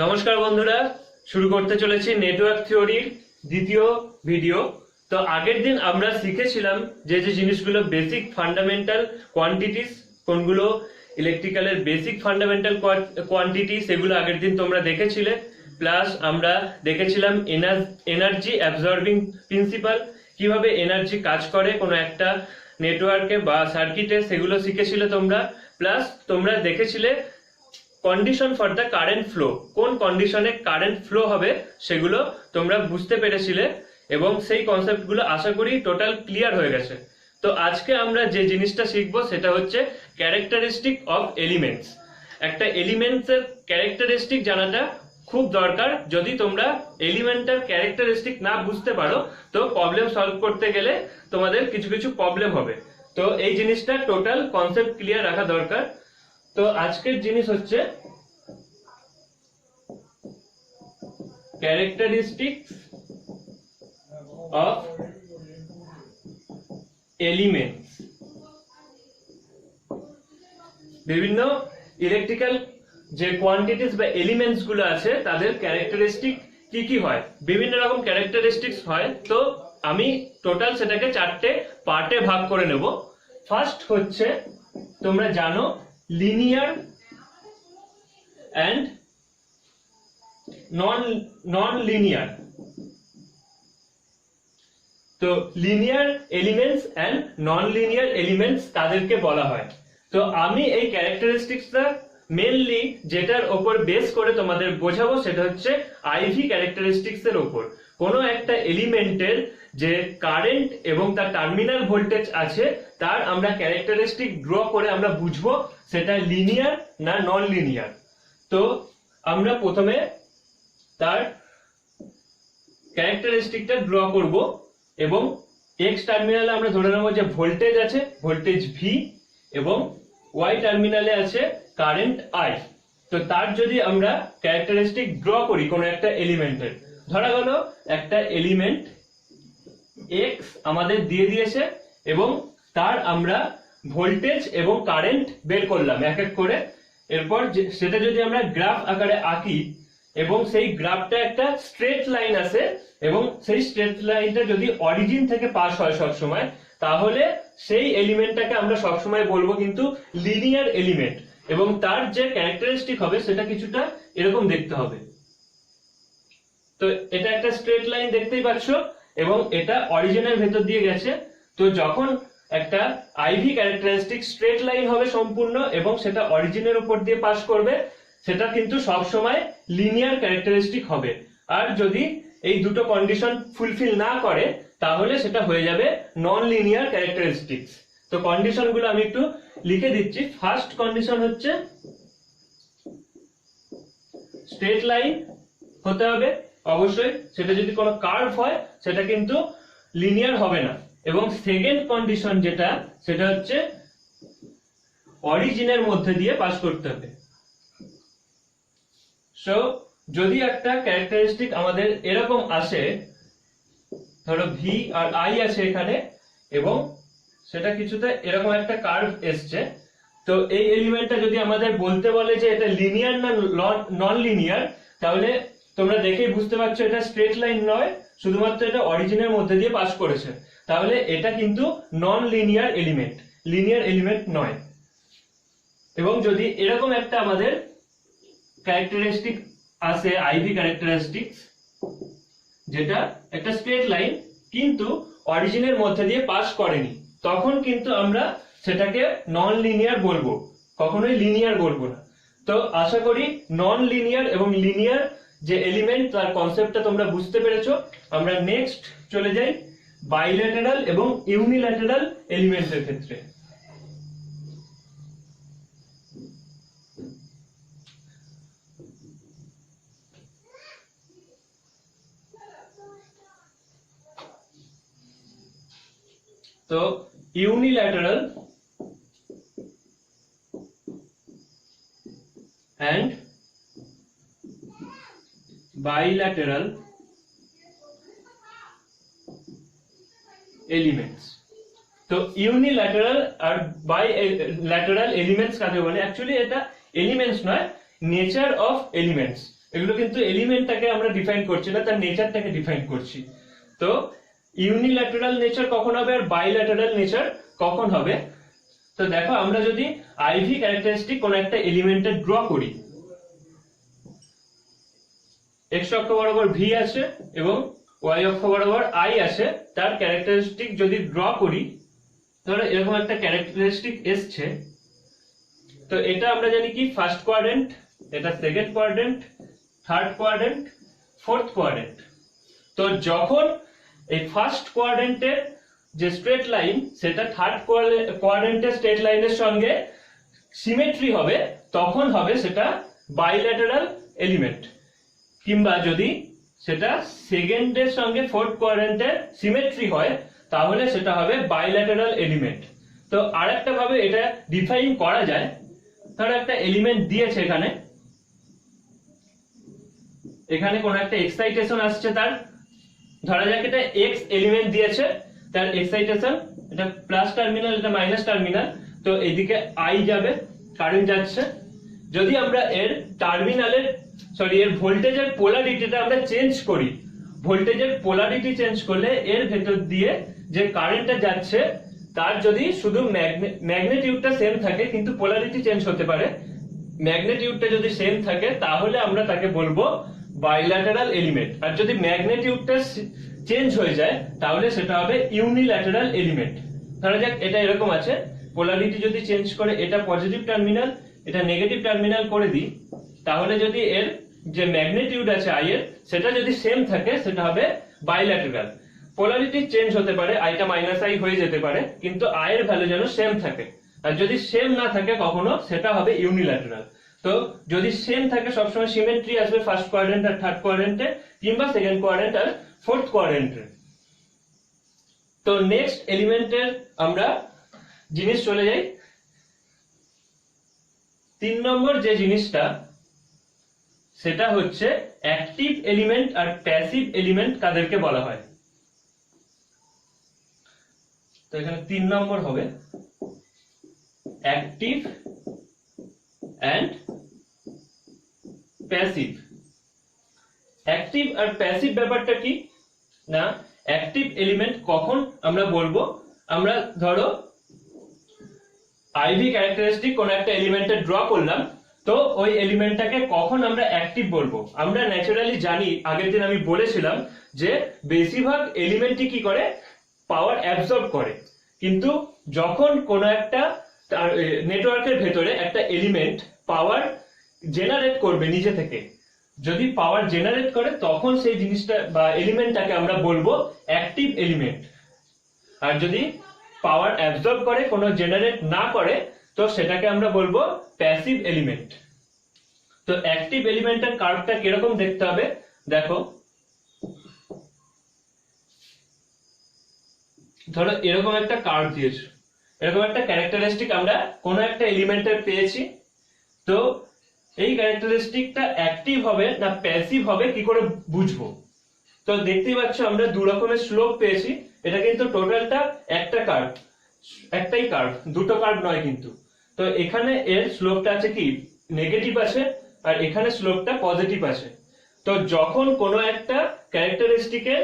নমস্কার বন্ধুরা, শুরু করতে চলেছি নেটওয়ার্ক থিওরির দ্বিতীয় ভিডিও। তো আগের দিন আমরা শিখেছিলাম যে যে জিনিসগুলো বেসিক ফান্ডামেন্টাল কোয়ান্টিটিস, কোনগুলো ইলেকট্রিক্যালের বেসিক ফান্ডামেন্টাল কোয়ান্টিটি, সেগুলো আগের দিন তোমরা দেখেছিলে। প্লাস আমরা দেখেছিলাম এনার্জি অ্যাবজর্বিং প্রিন্সিপাল, কিভাবে এনার্জি কাজ করে কোনো একটা নেটওয়ার্কে বা সার্কিটে, সেগুলো শিখেছিলে তোমরা। প্লাস তোমরা দেখেছিলে condition for the current flow, কোন কন্ডিশনে কারেন্ট ফ্লো হবে সেগুলো তোমরা বুঝতে পেরেছিলে, এবং সেই কনসেপ্টগুলো আশা করি টোটাল ক্লিয়ার হয়ে গেছে। তো আজকে আমরা যে জিনিসটা শিখবো সেটা হচ্ছে ক্যারেক্টারিস্টিক অফ এলিমেন্টস। একটা এলিমেন্টসের ক্যারেক্টারিস্টিক জানাটা খুব দরকার। যদি তোমরা এলিমেন্টের ক্যারেক্টারিস্টিক না বুঝতে পারো তো প্রবলেম সলভ করতে গেলে তোমাদের কিছু কিছু প্রবলেম হবে। তো এই জিনিসটা টোটাল কনসেপ্ট ক্লিয়ার রাখা দরকার। তো আজকের জিনিস হচ্ছে ক্যারেক্টারিস্টিক্স অফ এলিমেন্টস। বিভিন্ন ইলেকট্রিক্যাল যে কোয়ান্টিটিস বা এলিমেন্টস গুলো আছে তাদের ক্যারেক্টারিস্টিক কি কি হয়, বিভিন্ন রকম ক্যারেক্টারিস্টিক্স হয়। তো আমি টোটাল সেটাকে চারটে পার্টে ভাগ করে নেব। ফার্স্ট হচ্ছে, তোমরা জানো, লিনিয়ার and non-linear। তো linear elements and non linear elements তাদেরকে বলা হয়। তো আমি এই ক্যারেক্টারিস্টিক্সটা মেনলি যেটার উপর বেস করে তোমাদের বোঝাবো সেটা হচ্ছে আইভি ক্যারেক্টারিস্টিক্স এর উপর। কোনো একটা এলিমেন্টের যে কারেন্ট এবং তার টার্মিনাল ভোল্টেজ আছে তার আমরা ক্যারেক্টারিস্টিক ড্র করে আমরা বুঝবো সেটা লিনিয়ার না নন লিনিয়ার। তো আমরা প্রথমে তার ক্যারেক্টারিস্টিকটা ড্র করব, এবং এক্স টার্মিনালে আমরা ধরে নেব যে ভোল্টেজ আছে, ভোল্টেজ ভি, এবং ওয়াই টার্মিনালে আছে কারেন্ট আই। তো তার যদি আমরা ক্যারেক্টারিস্টিক ড্র করি কোনো একটা এলিমেন্টের, ধরা গেল একটা এলিমেন্ট এক্স আমাদের দিয়ে দিয়েছে, এবং তার আমরা ভোল্টেজ এবং কারেন্ট বের করলাম এক এক করে। এরপর সেটা যদি আমরা গ্রাফ আকারে আঁকি, এবং সেই গ্রাফটা একটা স্ট্রেট লাইন আছে, এবং সেই স্ট্রেট লাইনটা যদি অরিজিন থেকে পাস হয় সব সময়, তাহলে সেই এলিমেন্টটাকে আমরা সব সময় বলবো কিন্তু লিনিয়ার এলিমেন্ট, এবং তার যে ক্যারেক্টারিস্টিক হবে সেটা কিছুটা এরকম দেখতে হবে। তো এটা একটা স্ট্রেট লাইন দেখতেই পাচ্ছ, এবং এটা অরিজিনের ভেতর দিয়ে গেছে। তো যখন একটা আইভি ক্যারেক্টারিস্টিক স্ট্রেট লাইন হবে সম্পূর্ণ, এবং সেটা অরিজিনের উপর দিয়ে পাস করবে, সেটা কিন্তু সব সময় লিনিয়ার ক্যারেক্টারিস্টিক হবে। আর যদি এই দুটো কন্ডিশন ফুলফিল না করে তাহলে সেটা হয়ে যাবে নন লিনিয়ার ক্যারেক্টারিস্টিক্স। তো কন্ডিশনগুলো আমি একটু লিখে দিচ্ছি। ফার্স্ট কন্ডিশন হচ্ছে স্ট্রেট লাইন হতে হবে অবশ্যই, সেটা যদি কোনো কার্ভ হয় সেটা কিন্তু লিনিয়ার হবে না। এবং সেকেন্ড কন্ডিশন যেটা, সেটা হচ্ছে অরিজিনের মধ্যে দিয়ে পাস করতে হবে। সো যদি একটা ক্যারেক্টারিস্টিক আমাদের এরকম আসে, ধরো ভি আর আই আছে এখানে, এবং সেটা কিছুতে এরকম একটা কার্ভ এসছে, তো এই এলিমেন্টটা যদি আমাদের বলতে বলে যে এটা লিনিয়ার না নন লিনিয়ার, তাহলে তোমরা দেখেই বুঝতে পারছো এটা স্ট্রেট লাইন নয়, শুধুমাত্র এটা অরিজিনের মধ্যে দিয়ে পাস করেছে, তাহলে এটা কিন্তু non linear element, linear element নয়। এবং যদি এরকম একটা আমাদের ক্যারেক্টারিস্টিক আসে, আইভি ক্যারেক্টারিস্টিক্স, যেটা একটা স্ট্রেট লাইন কিন্তু অরিজিনের মধ্যে দিয়ে পাস করেনি, তখন কিন্তু আমরা সেটাকে নন লিনিয়ার বলবো, কখনোই লিনিয়ার বলবো না। তো আশা করি নন লিনিয়ার এবং লিনিয়ার যে এলিমেন্ট তার কনসেপ্টটা তোমরা বুঝতে পেরেছো। আমরা নেক্সট চলে যাই বাইল্যাটারাল এবং ইউনিল্যাটারাল এলিমেন্টের ক্ষেত্রে। তো ইউনিল্যাটারাল and bilateral elements। তো ইউনিল্যাটারাল আর বাইল্যাটারাল এলিমেন্টস কাকে বলে? অ্যাকচুয়ালি এটা এলিমেন্টস নয়, নেচার অফ এলিমেন্টস। এগুলো কিন্তু এলিমেন্টটাকে আমরা ডিফাইন করছি না, তার নেচারটাকে ডিফাইন করছি। তো ইউনিল্যাটারাল নেচার কখন হবে আর বাইল্যাটারাল নেচার কখন হবে? তো দেখো, আমরা যদি আইভি ক্যারেক্টারিস্টিক কোন একটা এলিমেন্টের ড্র করি, এক্স অক্ষ বরাবর ভি আছে এবং ওয়াই অক্ষ বরাবর আই আছে, তার ক্যারেক্টারিস্টিক যদি ড্র করি, ধরো এরকম একটা ক্যারেক্টারিস্টিক এসছে। তো এটা আমরা জানি কি ফার্স্ট কোয়াড্রেন্ট, এটা second quadrant, third quadrant, fourth quadrant. তো যখন এই ফার্স্ট কোয়াড্রেন্টের যে স্ট্রেট লাইন সেটা থার্ড কোয়াড্রেন্টের স্ট্রেট লাইনের সঙ্গে সিমেট্রি হবে, তখন হবে সেটা বাইল্যাটারাল এলিমেন্ট। কিংবা যদি সেটা সেকেন্ডের সঙ্গে ফোর্থ কোয়াড্রেন্টের সিমেট্রি হয়, তাহলে সেটা হবে বাইল্যাটারাল এলিমেন্ট। তো আরেকটা ভাবে এটা ডিফাইন করা যায়। ধরো একটা এলিমেন্ট দিয়েছে, এখানে কোন একটা এক্সাইটেশন আসছে, তার ধরা যাক এটা এক্স এলিমেন্ট দিয়েছে, তার এক্সাইটেশন এটা প্লাস টার্মিনাল, এটা মাইনাস টার্মিনাল। তো এদিকে আই যাবে, কারেন্ট যাচ্ছে। যদি আমরা এর এর ভোল্টেজের পোলারিটিটা আমরা চেঞ্জ করি, ভোল্টেজের পোলারিটি চেঞ্জ করলে এর ভেতর দিয়ে যে কারেন্টটা যাচ্ছে তার যদি শুধু ম্যাগনেটিউডটা সেম থাকে কিন্তু পোলারিটি চেঞ্জ হতে পারে, ম্যাগনেটিউডটা যদি সেম থাকে তাহলে আমরা তাকে বলবো বাইল্যাটারাল এলিমেন্ট। আর যদি ম্যাগনেটিউডটা চেঞ্জ হয়ে যায় তাহলে সেটা হবে ইউনিল্যাটারাল এলিমেন্ট। ধরা যাক এটা এরকম আছে, পোলারিটি যদি চেঞ্জ করে এটা পজিটিভ টার্মিনাল, এটা নেগেটিভ টার্মিনাল করে দিই, তাহলে যদি এর যে ম্যাগনেটিউড আছে আই এর সেটা যদি সেম থাকে সেটা হবে বাইল্যাটারাল। পোলারিটি চেঞ্জ হতে পারে, আইটা মাইনাস আই হয়ে যেতে পারে, কিন্তু আই এর ভ্যালু যেন সেম থাকে। আর যদি সেম না থাকে কখনো, সেটা হবে ইউনিল্যাটারাল। তো যদি সেম থাকে সবসময় সিমেট্রি আসবে ফার্স্ট কোয়াড্রেন্ট আর থার্ড কোয়াড্রেন্টে, কিংবা সেকেন্ড কোয়াড্রেন্ট আর ফোর্থ কোয়াড্রেন্টে। তো নেক্সট এলিমেন্টের আমরা জিনিস চলে যাই। 3 নম্বর যে জিনিসটা, সেটা হচ্ছে অ্যাক্টিভ এলিমেন্ট আর প্যাসিভ এলিমেন্ট কাদেরকে বলা হয়। তো এখানে 3 নম্বর হবে অ্যাক্টিভ এন্ড প্যাসিভ। অ্যাক্টিভ আর প্যাসিভ ব্যাপারটা কি না, অ্যাক্টিভ এলিমেন্ট কখন আমরা বলবো, আমরা ধরো আইভি ক্যারেক্টারিস্টিক কোন একটা এলিমেন্টের ড্র করলাম, তো ওই এলিমেন্টটাকে কখন আমরা অ্যাক্টিভ বলবো। আমরা ন্যাচারালি জানি, আগের দিন আমি বলেছিলাম যে বেশিরভাগ এলিমেন্টই কি করে, পাওয়ার অ্যাবজর্ব করে। কিন্তু যখন কোন একটা নেটওয়ার্কের ভেতরে একটা এলিমেন্ট পাওয়ার জেনারেট করবে নিজে থেকে, যদি পাওয়ার জেনারেট করে তখন সেই জিনিসটা বা এলিমেন্টটাকে আমরা বলবো অ্যাক্টিভ এলিমেন্ট। আর যদি পাওয়ার অ্যাবজর্ব করে, কোনো জেনারেট না করে, তো সেটাকে আমরা বলবো প্যাসিভ এলিমেন্ট। তো অ্যাক্টিভ এলিমেন্টের কার্ভটা কিরকম দেখতে হবে দেখো। ধরো এরকম একটা কার্ভ দিয়েছে, এরকম একটা ক্যারেক্টারিস্টিক আমরা কোন একটা এলিমেন্টের পেয়েছি। তো এই ক্যারেক্টারিস্টিকটা অ্যাক্টিভ হবে না প্যাসিভ হবে কি করে বুঝবো? তো দেখতেই পাচ্ছ আমরা দু রকমের স্লোপ পেয়েছি। এটা কিন্তু টোটালটা একটা কার্ভ, একটাই কার্ভ, দুটো কার্ভ নয় কিন্তু। তো এখানে এর স্লোপটা আছে কি নেগেটিভ আছে, আর এখানে স্লোপটা পজিটিভ আছে। তো যখন কোনো একটা ক্যারেক্টারিস্টিকের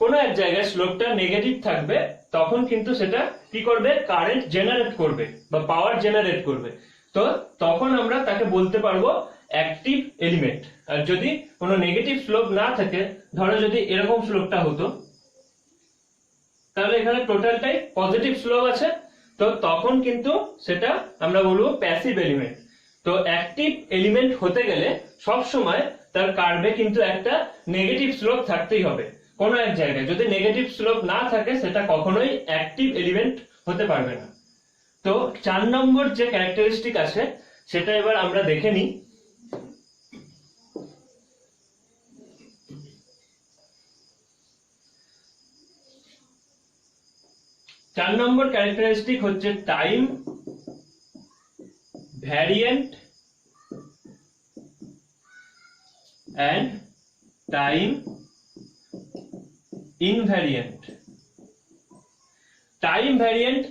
কোনো এক জায়গায় স্লোপটা নেগেটিভ থাকবে, তখন কিন্তু সেটা কি করবে, কারেন্ট জেনারেট করবে বা পাওয়ার জেনারেট করবে। তো তখন আমরা তাকে বলতে পারবো অ্যাক্টিভ এলিমেন্ট। আর যদি কোনো নেগেটিভ স্লোপ না থাকে, ধরো যদি এরকম স্লোপটা হতো, তাহলে এখানে টোটালটাই পজিটিভ স্লোপ আছে, তো তখন কিন্তু সেটা আমরা বলবো প্যাসিভ এলিমেন্ট। তো অ্যাক্টিভ এলিমেন্ট হতে গেলে সব সময় তার কার্ভে কিন্তু একটা নেগেটিভ স্লোপ থাকতেই হবে কোনো এক জায়গায়। যদি নেগেটিভ স্লোপ না থাকে সেটা কখনোই অ্যাক্টিভ এলিমেন্ট হতে পারবে না। তো 4 নম্বর যে ক্যারেক্টারিস্টিক আছে সেটা এবার আমরা দেখে নিই। চার নম্বর ক্যারেক্টারিস্টিক হচ্ছে time variant and time invariant. Time variant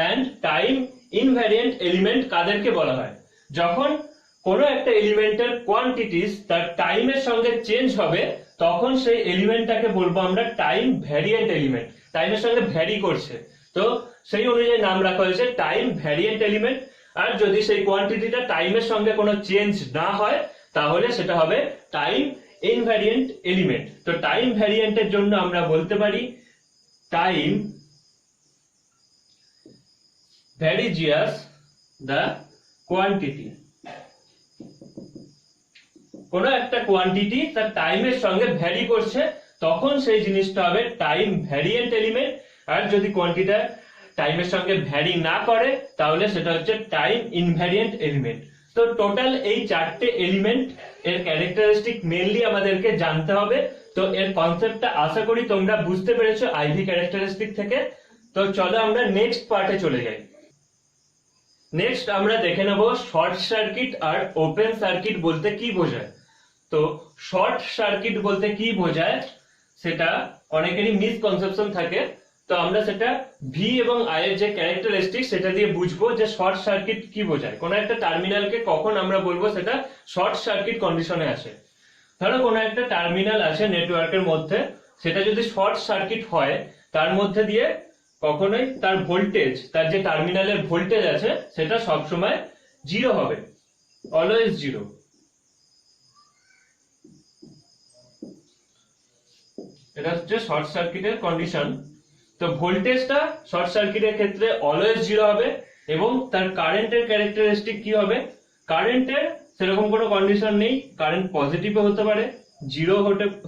and time invariant element কাদেরকে বলা হয়? যখন কোনো একটা এলিমেন্টের কোয়ান্টিটিস তার টাইমের সঙ্গে চেঞ্জ হবে, তখন সেই এলিমেন্টটাকে বলবো আমরা টাইম ভ্যারিয়েন্ট এলিমেন্ট। টাইমের সঙ্গে ভ্যারি করছে, তো সেই অনুযায়ী নাম রাখা হয়েছে টাইম ভ্যারিয়েন্ট এলিমেন্ট। আর যদি সেই কোয়ান্টিটিটা টাইমের সঙ্গে কোনো চেঞ্জ না হয়, তাহলে সেটা হবে টাইম ইনভ্যারিয়েন্ট এলিমেন্ট। তো টাইম ভ্যারিয়েন্টের জন্য আমরা বলতে পারি টাইম ভ্যারিজিয়াস দ্য কোয়ান্টিটি। কোনো একটা কোয়ান্টিটি তার টাইমের সঙ্গে ভ্যারি করছে, তখন সেই জিনিসটা হবে টাইম ভ্যারিয়েন্ট এলিমেন্ট। আর যদি কোয়ান্টিটিটা টাইমের সঙ্গে ভ্যারি না করে, তাহলে সেটা হচ্ছে টাইম ইনভ্যারিয়েন্ট এলিমেন্ট। তো টোটাল এই চারটে এলিমেন্ট এর ক্যারেক্টারিস্টিক মেইনলি আমাদেরকে জানতে হবে। তো এর কনসেপ্টটা আশা করি তোমরা বুঝতে পেরেছো আইভি ক্যারেক্টারিস্টিক থেকে। তো চলো আমরা নেক্সট পার্টে চলে যাই। নেক্সট আমরা দেখে নেব শর্ট সার্কিট আর ওপেন সার্কিট বলতে কি বোঝায়। তো শর্ট সার্কিট বলতে কি বোঝায় সেটা অনেকেরই মিসকনসেপশন থাকে। তো আমরা সেটা ভি এবং আই এর যে ক্যারেক্টারিস্টিক সেটা দিয়ে বুঝবো যে শর্ট সার্কিট কি বোঝায়। কোনো একটা টার্মিনালকে কখন আমরা বলবো সেটা শর্ট সার্কিট কন্ডিশনে আছে। ধরো কোনো একটা টার্মিনাল আছে নেটওয়ার্কের মধ্যে, সেটা যদি শর্ট সার্কিট হয়, তার মধ্যে দিয়ে কখনোই তার ভোল্টেজ, তার যে টার্মিনালের ভোল্টেজ আছে সেটা সবসময় জিরো হবে, অলওয়েজ জিরো। এটা হচ্ছে শর্ট সার্কিটের কন্ডিশন। তো ভোল্টেজটা শর্ট সার্কিটের ক্ষেত্রে অলওয়েজ জিরো হবে, এবং তার কারেন্টের ক্যারেক্টারিস্টিক কি হবে, কারেন্টের সেরকম কোনো কন্ডিশন নেই। কারেন্ট পজিটিভও হতে পারে, জিরো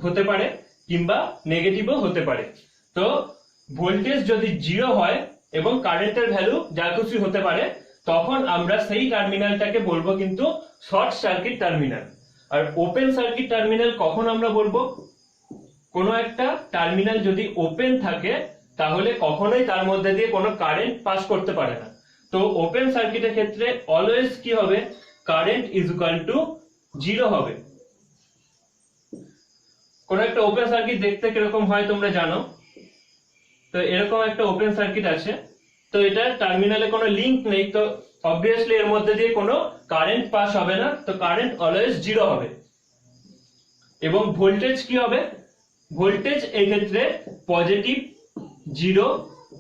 হতে পারে, কিংবা নেগেটিভও হতে পারে। তো ভোল্টেজ যদি জিরো হয় এবং কারেন্টের ভ্যালু যা খুশি হতে পারে, তখন আমরা সেই টার্মিনালটাকে বলবো কিন্তু শর্ট সার্কিট টার্মিনাল। আর ওপেন সার্কিট টার্মিনাল কখন আমরা বলবো, কোনো একটা টার্মিনাল যদি ওপেন থাকে তাহলে কখনোই তার মধ্যে দিয়ে কোনো কারেন্ট পাস করতে পারে না। তো ওপেন সার্কিটের ক্ষেত্রে অলওয়েজ কি হবে, current is equal to zero হবে। কোন একটা ওপেন সার্কিট দেখতে কিরকম হয় তোমরা জানো। তো এরকম একটা ওপেন সার্কিট আছে, তো এটা টার্মিনালে কোনো লিংক নেই, তো অবভিয়াসলি এর মধ্যে দিয়ে কোনো কারেন্ট পাস হবে না, তো কারেন্ট অলওয়েজ জিরো হবে। এবং ভোল্টেজ কি হবে, ভোল্টেজ এই ক্ষেত্রে পজিটিভ, জিরো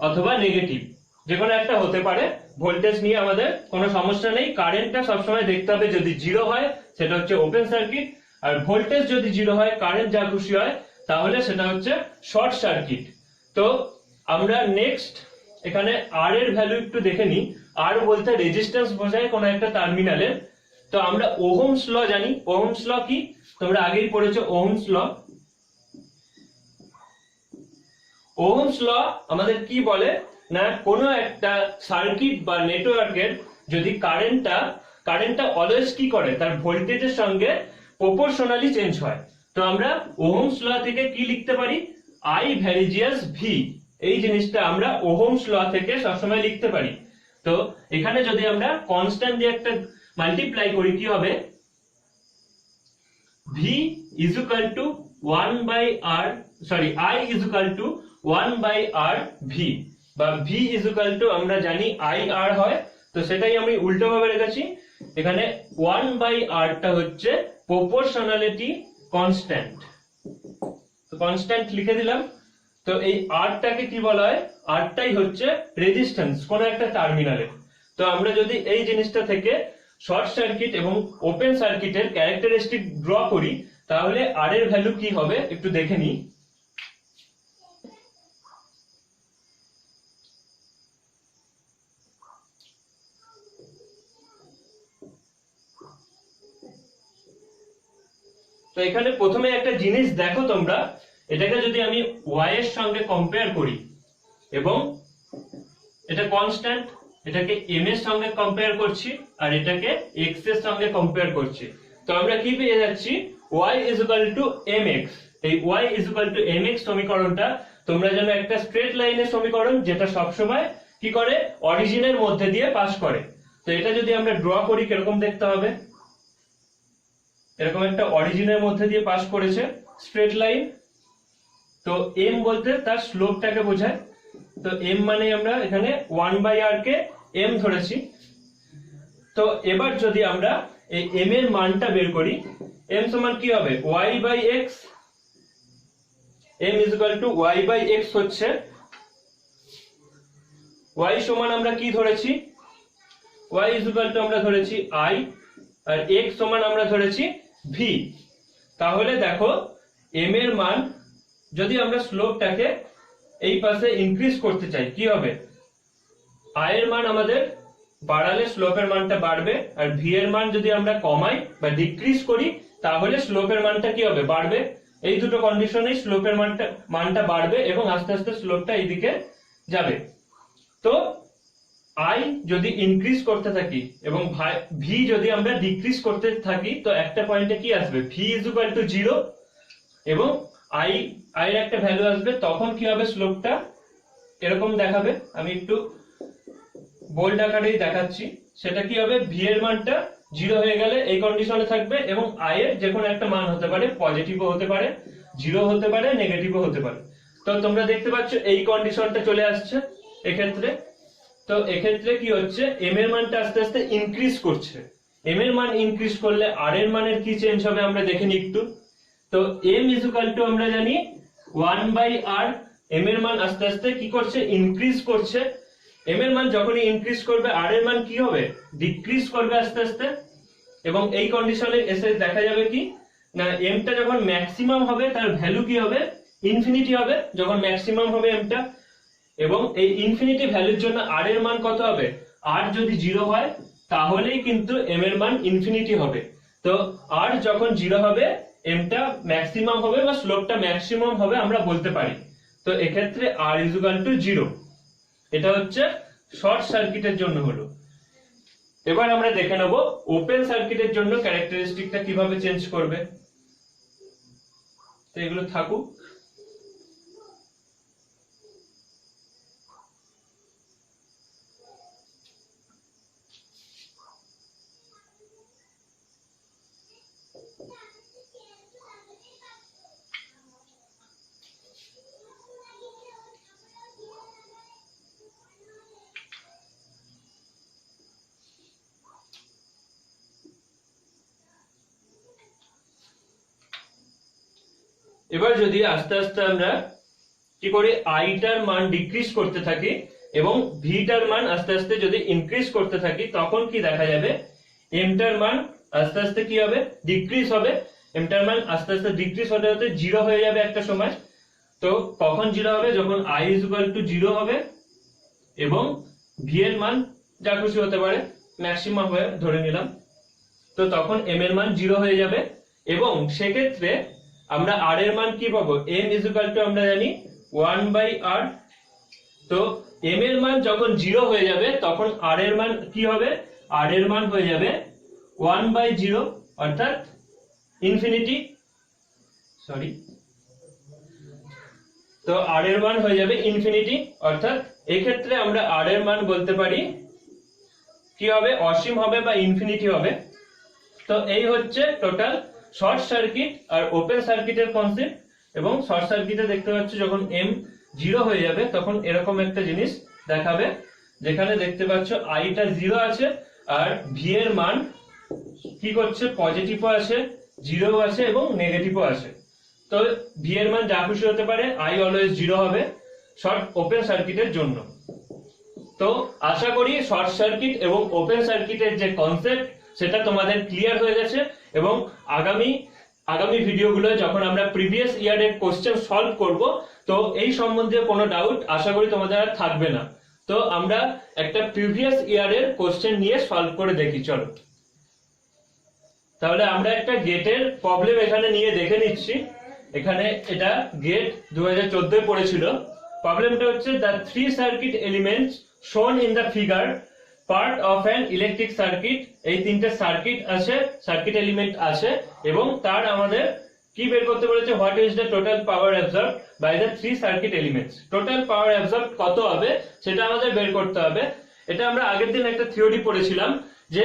অথবা নেগেটিভ যে কোনো একটা হতে পারে। ভোল্টেজ নিয়ে আমাদের কোনো সমস্যা নেই। কারেন্টটা সবসময় দেখতে হবে যদি জিরো হয় সেটা হচ্ছে ওপেন সার্কিট, আর ভোল্টেজ যদি জিরো হয়, কারেন্ট যা খুশি হয়, তাহলে সেটা হচ্ছে শর্ট সার্কিট। তো আমরা নেক্সট এখানে আর এর ভ্যালু একটু দেখে নিই। আর বলতে রেজিস্ট্যান্স বোঝায় কোনো একটা টার্মিনালের। তো আমরা ওহমস ল জানি। ওহমস ল কি তোমরা আগেই পড়েছো, ওহমস ল। ওহমস ল আমাদের কি বলে না, কোনো একটা সার্কিট বা নেটওয়ার্কের যদি কারেন্টটা অলওয়েজ কি করে, তার ভোল্টেজের সঙ্গে প্রপোর্শনালি চেঞ্জ হয়। তো আমরা ওহমস ল থেকে কি লিখতে পারি, আই ভ্যারিজিয়াস ভি। এই জিনিসটা আমরা ওহমস ল থেকে সবসময় লিখতে পারি। তো এখানে যদি আমরা কনস্ট্যান্ট দিয়ে একটা মাল্টিপ্লাই করি, কি হবে, V is equal to 1/r, sorry, I is equal to 1/r V, বা ভি ইজ ইকুয়াল টু আমরা জানি আই আর হয়, তো সেটাই আমি উল্টো ভাবে রেখেছি। এখানে 1/r টা হচ্ছে প্রপোর্শনালিটি কনস্ট্যান্ট, তো কনস্ট্যান্ট লিখে দিলাম। তো এই আর টাকে কি বলা হয়, আরটাই হচ্ছে রেজিস্ট্যান্স কোন একটা টার্মিনালে। তো আমরা যদি এই জিনিসটা থেকে শর্ট সার্কিট এবং ওপেন সার্কিটের ক্যারেক্টারিস্টিক ড্র করি, তাহলে আর এর ভ্যালু কি হবে একটু দেখে নিই। তো এখানে প্রথমে একটা জিনিস দেখো তোমরা, এটাকে যদি আমি y এর সঙ্গে কম্পেয়ার করি এবং এটা কনস্ট্যান্ট, এটাকে m এর সঙ্গে কম্পেয়ার করছি আর এটাকে x এর সঙ্গে কম্পেয়ার করছি, তো আমরা কি পেয়ে যাচ্ছি, y is equal to mx। এই y is equal to mx সমীকরণটা তোমরা জানো একটা স্ট্রেট লাইনের সমীকরণ, যেটা সবসময় কি করে, অরিজিনের মধ্যে দিয়ে পাস করে। তো এটা যদি আমরা ড্র করি কিরকম দেখতে হবে, এরকম একটা অরিজিনের মধ্যে দিয়ে পাস করেছে স্ট্রেট লাইন। তো m বলতে তার স্লোপটাকে বোঝায়। তো m মানে আমরা এখানে 1/r কে m ধরেছি। তো এবার যদি আমরা এই m এর মানটা বের করি, m সমান কি হবে y/x, m y/x হচ্ছে y সমান আমরা কি ধরেছি, y আমরা ধরেছি i, আর x সমান আমরা ধরেছি v। তাহলে দেখো m এর মান যদি আমরা স্লোপটাকে এই পাশে ইনক্রিজ করতে চাই কি হবে, i এর মান আমাদের বাড়ালে স্লোপের মানটা বাড়বে, আর v এর মান যদি আমরা কমাই বা ডিক্রিজ করি তাহলে স্লোপের মানটা কি হবে, বাড়বে। এই দুটো কন্ডিশনেই স্লোপের মানটা বাড়বে এবং আস্তে আস্তে স্লোপটা এইদিকে যাবে। তো i যদি ইনক্রিজ করতে থাকি এবং v যদি আমরা ডিক্রিজ করতে থাকি তো একটা পয়েন্টে কি আসবে, v = 0 এবং i এর একটা ভ্যালু আসবে, তখন কি হবে স্লোপটা এরকম দেখাবে। আমি একটু বোল্ড আকারেই দেখাচ্ছি, সেটা কি হবে, v এর মানটা 0 হয়ে গেলে এই কন্ডিশনে থাকবে এবং i এর যে কোনো একটা মান হতে পারে, পজিটিভও হতে পারে, 0 হতে পারে, নেগেটিভও হতে পারে। তো তোমরা দেখতে পাচ্ছ এই কন্ডিশনটা চলে আসছে এক্ষেত্রে। তো এক্ষেত্রে কি হচ্ছে, m এর মানটা আস্তে আস্তে ইনক্রিজ করছে, m এর মান ইনক্রিজ করলে r এর মানের কি চেঞ্জ হবে আমরা দেখে নিই একটু। তো m আমরা জানি 1/r, m এর মান আস্তে আস্তে কি করছে, ইনক্রিজ করছে। m এর মান যখনই ইনক্রিজ করবে r এর মান কি হবে, ডিক্রিজ করবে আস্তে আস্তে। এবং এই কন্ডিশনে এসে দেখা যাবে কি না, m টা যখন ম্যাক্সিমাম হবে তার ভ্যালু কি হবে, ইনফিনিটি হবে যখন ম্যাক্সিমাম হবে m টা। এবং এই ইনফিনিটি ভ্যালুর জন্য r এর মান কত হবে, r যদি 0 হয় তাহলেই কিন্তু m এর মান ইনফিনিটি হবে। তো r যখন 0 হবে m টা ম্যাক্সিমাম হবে বা স্লোপটা ম্যাক্সিমাম হবে আমরা বলতে পারি। তো এক্ষেত্রে r = 0। এটা হচ্ছে শর্ট সার্কিটের জন্য হলো। এবার আমরা দেখে নেব ওপেন সার্কিটের জন্য ক্যারেক্টারিস্টিকটা কিভাবে চেঞ্জ করবে। তো এগুলো থাকুক। এবার যদি আস্তে আস্তে আমরা কি করি, i টার মান ডিক্রিজ করতে থাকি এবং v টার মান আস্তে আস্তে যদি ইনক্রিজ করতে থাকি তখন কি দেখা যাবে, m টার মান আস্তে আস্তে কি হবে, ডিক্রিজ হবে। m টার মান আস্তে আস্তে ডিক্রিজ হতে হতে 0 হয়ে যাবে একটা সময়। তো কখন 0 হবে, যখন i = 0 হবে এবং v এর মান যা খুশি হতে পারে, ম্যাক্সিমাম হয়ে ধরে নিলাম। তো তখন m এর মান 0 হয়ে যাবে এবং সেক্ষেত্রে আমরা r এর মান কি পাবো, m আমরা জানি 1/r। তো m এর মান যখন 0 হয়ে যাবে তখন r এর মান কি হবে, r এর মান হয়ে যাবে 1/0 অর্থাৎ ইনফিনিটি, সরি। তো r এর মান হয়ে যাবে ইনফিনিটি, অর্থাৎ এই ক্ষেত্রে আমরা r এর মান বলতে পারি কি হবে, অসীম হবে বা ইনফিনিটি হবে। তো এই হচ্ছে টোটাল শর্ট সার্কিট আর ওপেন সার্কিটের কনসেপ্ট। এবং শর্ট সার্কিটে দেখতে পাচ্ছ যখন m 0 হয়ে যাবে তখন এরকম একটা জিনিস দেখাবে, যেখানে দেখতে পাচ্ছ i টা 0 আছে আর v এর মান কি করছে, পজিটিভও আছে, 0 আছে এবং নেগেটিভও আছে। তো v এর মান যা খুশি হতে পারে, i অলওয়েজ 0 হবে শর্ট ওপেন সার্কিটের জন্য। তো আশা করি শর্ট সার্কিট এবং ওপেন সার্কিটের যে কনসেপ্ট সেটা তোমাদের ক্লিয়ার হয়ে গেছে এবং আগামী ভিডিওগুলো যখন আমরা প্রিভিয়াস ইয়ারের কোশ্চেন সলভ করব তো এই সম্বন্ধে কোনো ডাউট আশা করি তোমাদের আর থাকবে না। তো আমরা একটা প্রিভিয়াস ইয়ারের কোশ্চেন নিয়ে সলভ করে দেখি, চলো। তাহলে আমরা একটা গেটের প্রবলেম এখানে নিয়ে দেখে নিচ্ছি। এখানে এটা গেট 2014 পড়েছিল। প্রবলেমটা হচ্ছে the three circuit elements shown in the figure part of an electric circuit। এই তিনটে সার্কিট আছে, সার্কিট এলিমেন্ট আছে এবং তার আমাদের কি বের করতে বলেছে, what is the total power absorbed by the three circuit elements. Total power absorbed কত হবে সেটা আমাদের বের করতে হবে। এটা আমরা আগের দিন একটা থিওরি পড়েছিলাম যে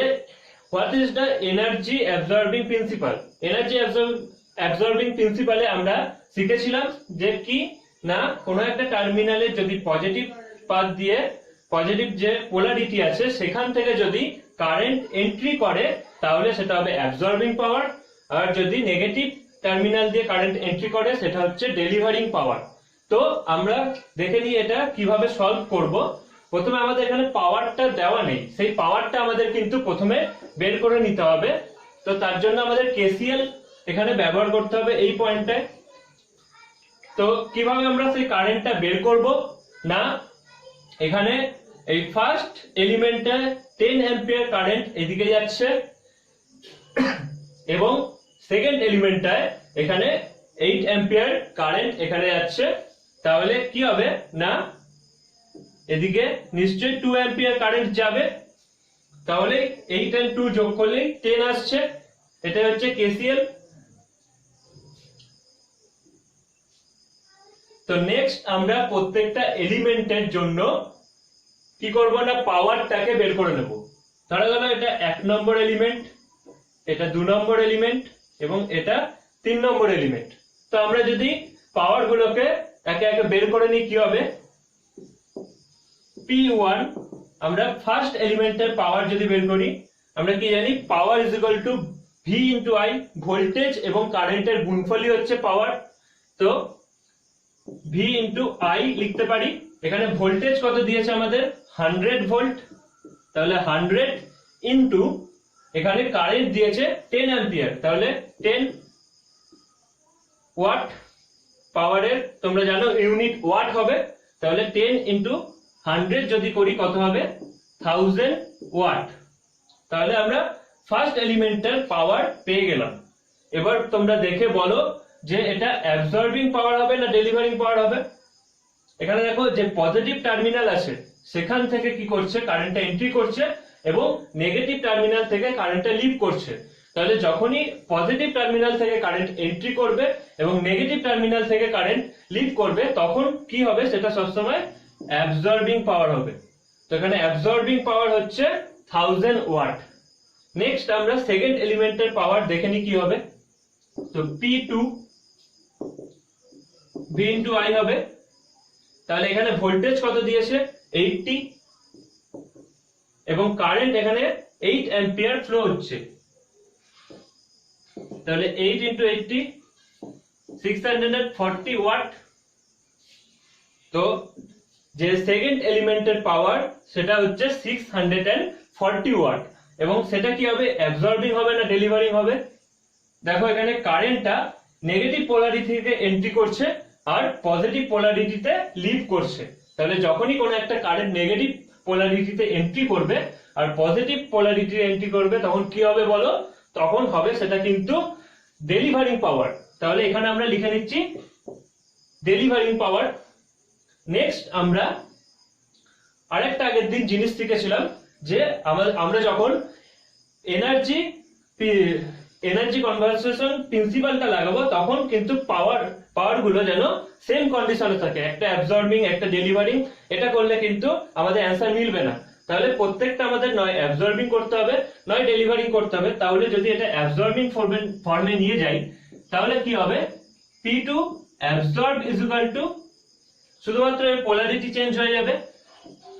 what is the energy absorbing principle. Energy absorbing প্রিন্সিপালে আমরা শিখেছিলাম যে কি না, কোনো একটা টার্মিনালে যদি পজিটিভ পাথ দিয়ে, পজিটিভ যে পোলারিটি আছে সেখান থেকে যদি কারেন্ট এন্ট্রি করে তাহলে সেটা হবে অ্যাবজর্বিং পাওয়ার, আর যদি নেগেটিভ টার্মিনাল দিয়ে কারেন্ট এন্ট্রি করে সেটা হচ্ছে ডেলিভারিং পাওয়ার। তো আমরা দেখে নিই এটা কিভাবে সলভ করব। প্রথমে আমাদের এখানে পাওয়ারটা দেওয়া নেই, সেই পাওয়ারটা আমাদের কিন্তু প্রথমে বের করে নিতে হবে। তো তার জন্য আমাদের কেসিএল এখানে ব্যবহার করতে হবে এই পয়েন্টটায়। তো কিভাবে আমরা সেই কারেন্টটা বের করব না, এখানে এই ফার্স্ট এলিমেন্টে 10 অ্যাম্পিয়ার কারেন্ট এদিকে যাচ্ছে এবং সেকেন্ড এলিমেন্টটায় এখানে 8 অ্যাম্পিয়ার কারেন্ট এখানে যাচ্ছে। তাহলে কি হবে না, এদিকে নিশ্চয়ই 2 অ্যাম্পিয়ার কারেন্ট যাবে, তাহলে 8 and 2 যোগ করলেই 10 আসছে। এটা হচ্ছে কেসিএল। তো নেক্সট আমরা প্রত্যেকটা এলিমেন্টের জন্য কি করব না, পাওয়ারটাকে বের করে নেব। ধরা গেল এটা 1 নম্বর এলিমেন্ট, এটা 2 নম্বর এলিমেন্ট এবং এটা 3 নম্বর এলিমেন্ট। তো আমরা যদি পাওয়ার গুলোকে একে একে বের করে নিই কি হবে, P1 আমরা ফার্স্ট এলিমেন্টের পাওয়ার যদি বের করি আমরা কি জানি, power is equal to V into I, voltage এবং কারেন্টের গুণফলই হচ্ছে পাওয়ার। তো V ইন্টু I লিখতে পারি। এখানে ভোল্টেজ কত দিয়েছে আমাদের 100 ভোল্ট, তাহলে 100 ইন্টু এখানে কারেন্ট দিয়েছে 10 অ্যাম্পিয়ার, তাহলে 10 ওয়াট। পাওয়ারের তোমরা জানো ইউনিট ওয়াট হবে, তাহলে 10 ইন্টু 100 যদি করি কত হবে 1000 ওয়াট। তাহলে আমরা ফার্স্ট এলিমেন্টের পাওয়ার পেয়ে গেলাম। এবার তোমরা দেখে বলো যে এটা অ্যাবজর্বিং পাওয়ার হবে না ডেলিভারিং পাওয়ার হবে। এখানে দেখো যে পজিটিভ টার্মিনাল আছে সেখান থেকে কি করছে, কারেন্টটা এন্ট্রি করছে এবং নেগেটিভ টার্মিনাল থেকে কারেন্টটা লিভ করছে। তাহলে যখনই পজিটিভ টার্মিনাল থেকে কারেন্ট এন্ট্রি করবে এবং নেগেটিভ টার্মিনাল থেকে কারেন্ট লিভ করবে তখন কি হবে, সেটা সবসময় অ্যাবজর্বিং পাওয়ার হবে। তো এখানে অ্যাবজর্বিং পাওয়ার হচ্ছে 1000 ওয়াট। নেক্সট আমরা সেকেন্ড এলিমেন্টের পাওয়ার দেখে নিই কি হবে। তো P2 V ইন্টু I হবে। তাহলে এখানে ভোল্টেজ কত দিয়েছে 80 এবং কারেন্ট এখানে 8 অ্যাম্পিয়ার ফ্লো হচ্ছে, তাহলে 8 ইন্টু 80 640 ওয়াট। তো যে সেকেন্ড এলিমেন্টের পাওয়ার সেটা হচ্ছে 640 ওয়াট এবং সেটা কি হবে, অ্যাবজর্বিং হবে না ডেলিভারিং হবে। দেখো এখানে কারেন্টটা নেগেটিভ পোলারিটি থেকে এন্ট্রি করছে আর পজিটিভ পোলারিটিতে লিভ করছে। তাহলে যখনই কোনো একটা কারেন্ট নেগেটিভ পোলারিটিতে এন্ট্রি করবে আর পজিটিভ পোলারিটি এন্ট্রি করবে তখন কি হবে বলো, তখন হবে সেটা কিন্তু ডেলিভারিং পাওয়ার। তাহলে এখানে আমরা লিখে নিচ্ছি ডেলিভারিং পাওয়ার। নেক্সট আমরা আরেকটা আগের দিন জিনিস শিখেছিলাম যে আমরা যখন এনার্জি কনভারসেশন প্রিন্সিপালটা লাগাবো তখন কিন্তু পাওয়ার গুলো যেন সেম কন্ডিশনে থাকে, একটা অ্যাবজর্বিং একটা ডেলিভারিং। এটা করলে কিন্তু আমাদের অ্যান্সার মিলবে না। তাহলে প্রত্যেকটা আমাদের নয় অ্যাবজর্বিং করতে হবে নয় ডেলিভারিং করতে হবে। তাহলে যদি এটা অ্যাবজর্বিং ফর্মে নিয়ে যাই তাহলে কি হবে, P2 absorb is equal to শুধুমাত্র এর পোলারিটি চেঞ্জ হয়ে যাবে,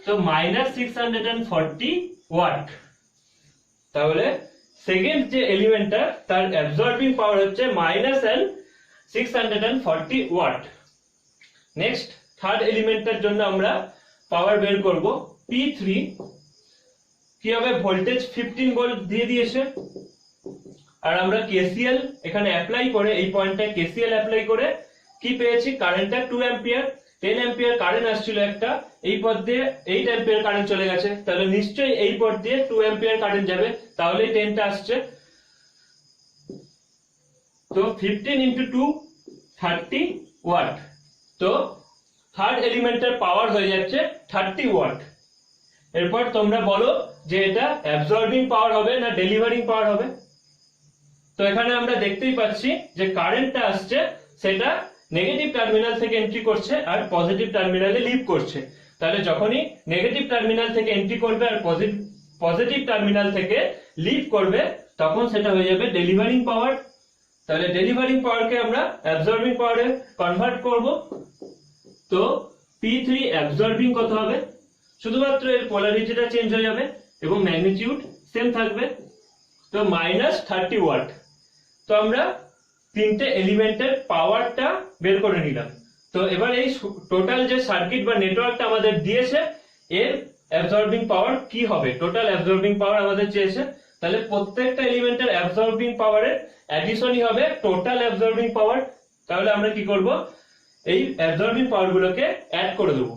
তো -640 ওয়াট। তাহলে সেকেন্ড যে এলিমেন্টটা তার অ্যাবজর্বিং পাওয়ার হচ্ছে -640 ওয়াট। নেক্সট থার্ড এলিমেন্টের জন্য আমরা পাওয়ার বের করব P3। কি হবে, ভোল্টেজ 15 ভোল্ট দিয়ে দিয়েছে আর আমরা কেসিএল এখানে অ্যাপ্লাই করে এই পয়েন্টে কেসিএল অ্যাপ্লাই করে কি পেয়েছি, কারেন্টটা 2 অ্যাম্পিয়ার। 10 অ্যাম্পিয়ার কারেন্ট আসছিল একটা, এই পথ দিয়ে 8 অ্যাম্পিয়ার কারেন্ট চলে গেছে, তাহলে নিশ্চয়ই এই পথ দিয়ে 2 অ্যাম্পিয়ার কারেন্ট যাবে, তাহলে 10টা আসছে। তো 15 ইন্টু 2 30 ওয়াট। তো থার্ড এলিমেন্টের পাওয়ার হয়ে যাচ্ছে 30 ওয়াট। এরপর তোমরা বলো যে এটা অ্যাবজর্বিং পাওয়ার হবে না ডেলিভারিং পাওয়ার হবে। তো এখানে আমরা দেখতেই পাচ্ছি যে কারেন্টটা আসছে সেটা নেগেটিভ টার্মিনাল থেকে এন্ট্রি করছে আর পজিটিভ টার্মিনালে লিভ করছে। তাহলে যখনই নেগেটিভ টার্মিনাল থেকে এন্ট্রি করবে আর পজিটিভ টার্মিনাল থেকে লিভ করবে তখন সেটা হয়ে যাবে ডেলিভারিং পাওয়ার। তাহলে ডেলিভারিং পাওয়ারকে আমরা অ্যাবজর্বিং পাওয়ারে কনভার্ট করব। তো P3 অ্যাবজর্বিং কত হবে, শুধুমাত্র এর পোলারিটিটা চেঞ্জ হয়ে যাবে এবং ম্যাগনিটিউড সেম থাকবে। তো -30 ওয়াট। তো আমরা তিনটে এলিমেন্টের পাওয়ারটা বের করে নিলাম। তো এবার এই টোটাল যে সার্কিট বা নেটওয়ার্কটা আমাদের দিয়েছে এর অ্যাবজর্বিং পাওয়ার কি হবে, টোটাল অ্যাবজর্বিং পাওয়ার আমাদের চেয়েছে, তাহলে প্রত্যেকটা এলিমেন্টের অ্যাবজর্বিং পাওয়ারের অ্যাডিশনই হবে টোটাল অ্যাবজর্বিং পাওয়ার। তাহলে আমরা কি করব, এই অ্যাবজর্বিং পাওয়ার গুলোকে অ্যাড করে দেবো।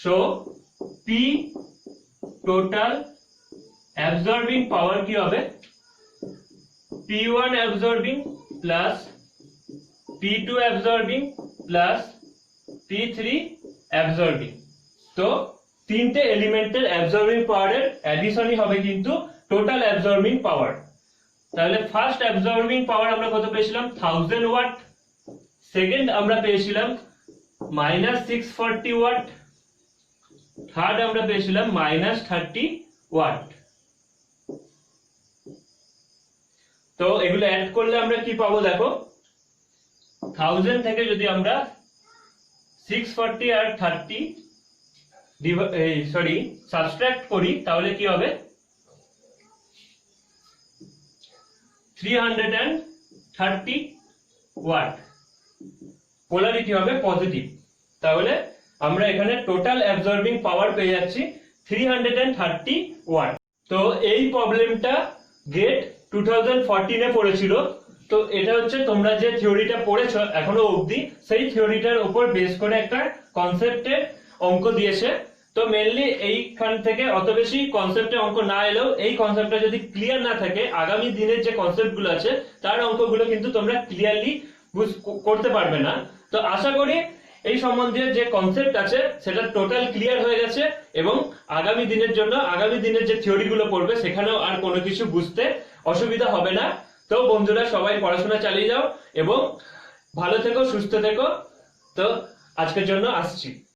So P total absorbing power কি হবে, P1 absorbing plus P2 absorbing plus P3 absorbing। তো তিনটে এলিমেন্টের অ্যাবজর্বিং পাওয়ারের অ্যাডিশনই হবে কিন্তু টোটাল অ্যাবজর্বিং পাওয়ার। তাহলে ফার্স্ট অ্যাবজর্বিং পাওয়ার আমরা কত পেয়েছিলাম, 1000 ওয়াট। সেকেন্ড আমরা পেয়েছিলাম -640 ওয়াট। থার্ড আমরা পেয়েছিলাম -30 ওয়াট। তো এগুলো অ্যাড করলে আমরা কি পাবো দেখো, 1000 থেকে যদি আমরা 640 আর 30 সাবট্রাক্ট করি তাহলে কি হবে, 330 ওয়াট। পোলারিটি হবে পজিটিভ। তাহলে আমরা এখানে টোটাল অ্যাবজর্বিং পাওয়ার পেয়ে যাচ্ছি 330 ওয়াট। তো এই প্রবলেমটা গেট 2014 এ পড়েছিল। তো এটা হচ্ছে তোমরা যে থিওরিটা পড়েছো এখনো অবধি সেই থিওরিটার উপর বেস করে একটা কনসেপ্টের অঙ্ক দিয়েছে। তো মেইনলি এইখান থেকে অত বেশি কনসেপ্টে অঙ্ক না এলেও এই কনসেপ্টটা যদি ক্লিয়ার না থাকে আগামী দিনের যে কনসেপ্টগুলো আছে তার অঙ্কগুলো কিন্তু তোমরা ক্লিয়ারলি করতে পারবে না। তো আশা করি এই সম্বন্ধে যে কনসেপ্ট আছে সেটা টোটাল ক্লিয়ার হয়ে গেছে এবং আগামী দিনের জন্য আগামী দিনের যে থিওরিগুলো পড়বে সেখানেও আর কোনো কিছু বুঝতে অসুবিধা হবে না। তো বন্ধুরা সবাই পড়াশোনা চালিয়ে যাও এবং ভালো থেকো, সুস্থ থেকো। তো আজকের জন্য আসছি।